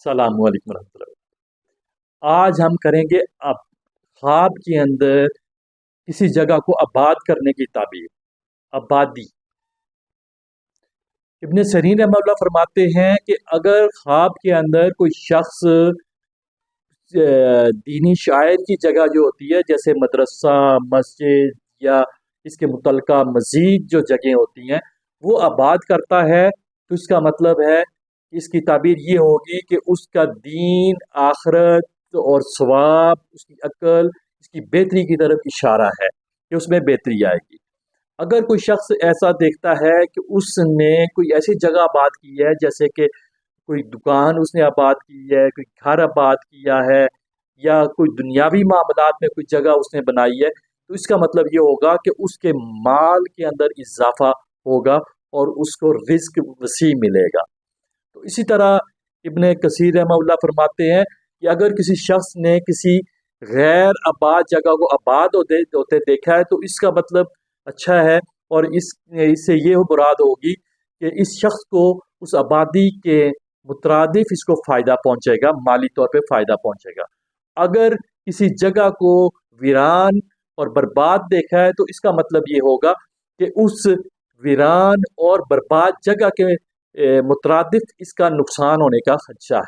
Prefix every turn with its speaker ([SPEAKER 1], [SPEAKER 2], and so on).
[SPEAKER 1] السلام علیکم ورحمۃ اللہ۔ آج ہم کریں گے اب خواب کے اندر کسی جگہ کو آباد کرنے کی تعبیر، آبادی۔ ابن سیرین رحمہ اللہ فرماتے ہیں کہ اگر خواب کے اندر کوئی شخص دینی شاعر کی جگہ جو ہوتی ہے جیسے مدرسہ، مسجد یا اس کے متعلقہ مزید جو جگہیں ہوتی ہیں وہ آباد کرتا ہے تو اس کا مطلب ہے، اس کی تعبیر یہ ہوگی کہ اس کا دین، آخرت اور ثواب، اس کی عقل، اس کی بہتری کی طرف اشارہ ہے کہ اس میں بہتری آئے گی۔ اگر کوئی شخص ایسا دیکھتا ہے کہ اس نے کوئی ایسی جگہ آباد کی ہے جیسے کہ کوئی دکان اس نے آباد کی ہے، کوئی گھر آباد کیا ہے، یا کوئی دنیاوی معاملات میں کوئی جگہ اس نے بنائی ہے، تو اس کا مطلب یہ ہوگا کہ اس کے مال کے اندر اضافہ ہوگا اور اس کو رزق وسیع ملے گا۔ تو اسی طرح ابن کثیر رحمہ اللہ فرماتے ہیں کہ اگر کسی شخص نے کسی غیر آباد جگہ کو آباد ہوتے دیکھا ہے تو اس کا مطلب اچھا ہے، اور اس سے یہ مراد ہوگی کہ اس شخص کو اس آبادی کے مترادف اس کو فائدہ پہنچے گا، مالی طور پہ فائدہ پہنچے گا۔ اگر کسی جگہ کو ویران اور برباد دیکھا ہے تو اس کا مطلب یہ ہوگا کہ اس ویران اور برباد جگہ کے مترادف اس کا نقصان ہونے کا خدشہ ہے۔